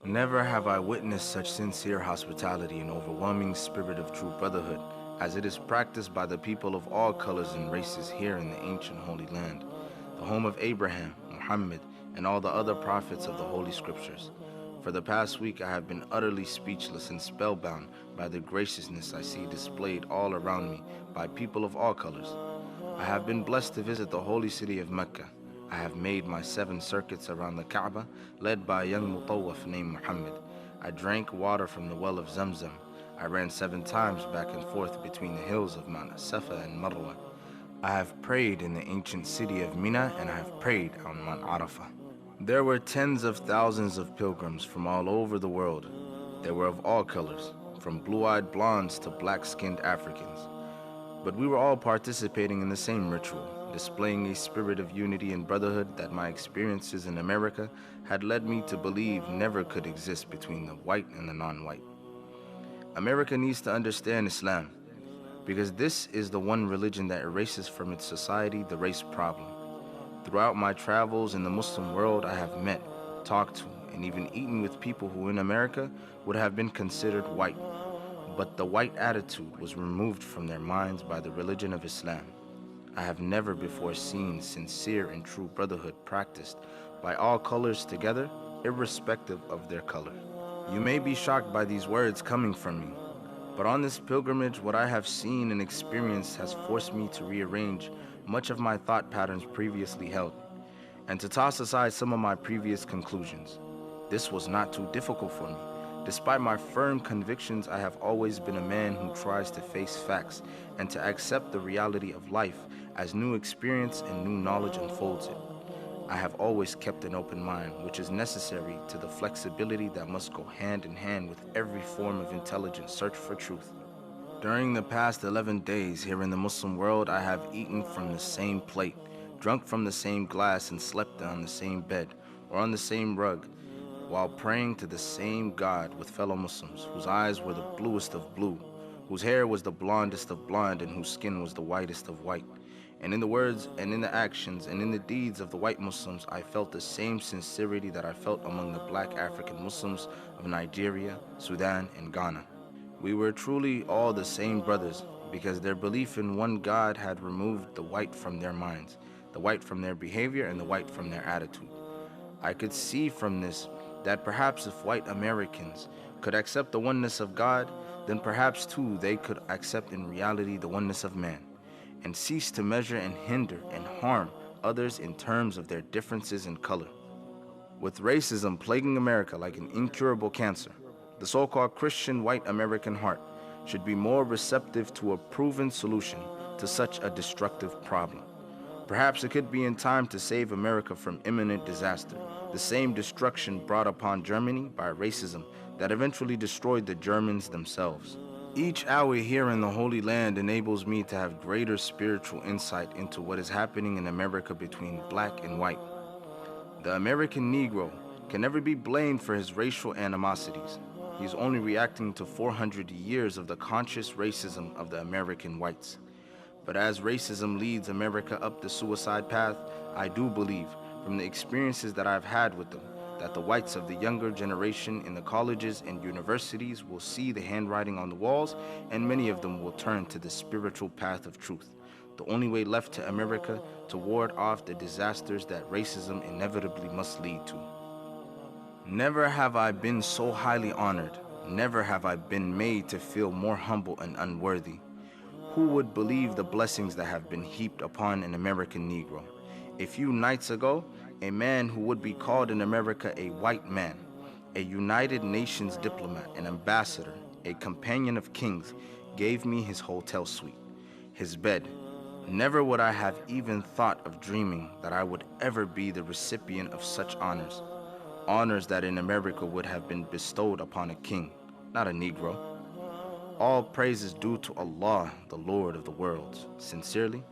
Never have I witnessed such sincere hospitality and overwhelming spirit of true brotherhood as it is practiced by the people of all colors and races here in the ancient Holy Land, the home of Abraham, Muhammad, and all the other prophets of the Holy Scriptures. For the past week I have been utterly speechless and spellbound by the graciousness I see displayed all around me by people of all colors. I have been blessed to visit the holy city of Mecca. I have made my 7 circuits around the Kaaba, led by a young mutawaf named Muhammad. I drank water from the well of Zamzam. I ran 7 times back and forth between the hills of Mount Safa and Marwa. I have prayed in the ancient city of Mina, and I have prayed on Mount Arafah. There were tens of thousands of pilgrims from all over the world. They were of all colors, from blue-eyed blondes to black-skinned Africans. But we were all participating in the same ritual, displaying a spirit of unity and brotherhood that my experiences in America had led me to believe never could exist between the white and the non-white. America needs to understand Islam, because this is the one religion that erases from its society the race problem. Throughout my travels in the Muslim world, I have met, talked to, and even eaten with people who in America would have been considered white. But the white attitude was removed from their minds by the religion of Islam. I have never before seen sincere and true brotherhood practiced by all colors together, irrespective of their color. You may be shocked by these words coming from me, but on this pilgrimage, what I have seen and experienced has forced me to rearrange much of my thought patterns previously held, and to toss aside some of my previous conclusions. This was not too difficult for me. Despite my firm convictions, I have always been a man who tries to face facts and to accept the reality of life as new experience and new knowledge unfolds it. I have always kept an open mind, which is necessary to the flexibility that must go hand in hand with every form of intelligent search for truth. During the past 11 days here in the Muslim world, I have eaten from the same plate, drunk from the same glass, and slept on the same bed or on the same rug, while praying to the same God with fellow Muslims, whose eyes were the bluest of blue, whose hair was the blondest of blonde, and whose skin was the whitest of white. And in the words and in the actions and in the deeds of the white Muslims, I felt the same sincerity that I felt among the black African Muslims of Nigeria, Sudan, and Ghana. We were truly all the same brothers, because their belief in one God had removed the white from their minds, the white from their behavior, and the white from their attitude. I could see from this that perhaps if white Americans could accept the oneness of God, then perhaps too they could accept in reality the oneness of man, and cease to measure and hinder and harm others in terms of their differences in color. With racism plaguing America like an incurable cancer, the so-called Christian white American heart should be more receptive to a proven solution to such a destructive problem. Perhaps it could be in time to save America from imminent disaster, the same destruction brought upon Germany by racism that eventually destroyed the Germans themselves. Each hour here in the Holy Land enables me to have greater spiritual insight into what is happening in America between black and white. The American Negro can never be blamed for his racial animosities. He is only reacting to 400 years of the conscious racism of the American whites. But as racism leads America up the suicide path, I do believe, from the experiences that I've had with them, that the whites of the younger generation in the colleges and universities will see the handwriting on the walls, and many of them will turn to the spiritual path of truth, the only way left to America to ward off the disasters that racism inevitably must lead to. Never have I been so highly honored. Never have I been made to feel more humble and unworthy. Who would believe the blessings that have been heaped upon an American Negro? A few nights ago, a man who would be called in America a white man, a United Nations diplomat, an ambassador, a companion of kings, gave me his hotel suite, his bed. Never would I have even thought of dreaming that I would ever be the recipient of such honors. Honors that in America would have been bestowed upon a king, not a Negro. All praise is due to Allah, the Lord of the worlds. Sincerely,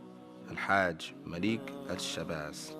El-Hajj, Malik, El-Shabazz.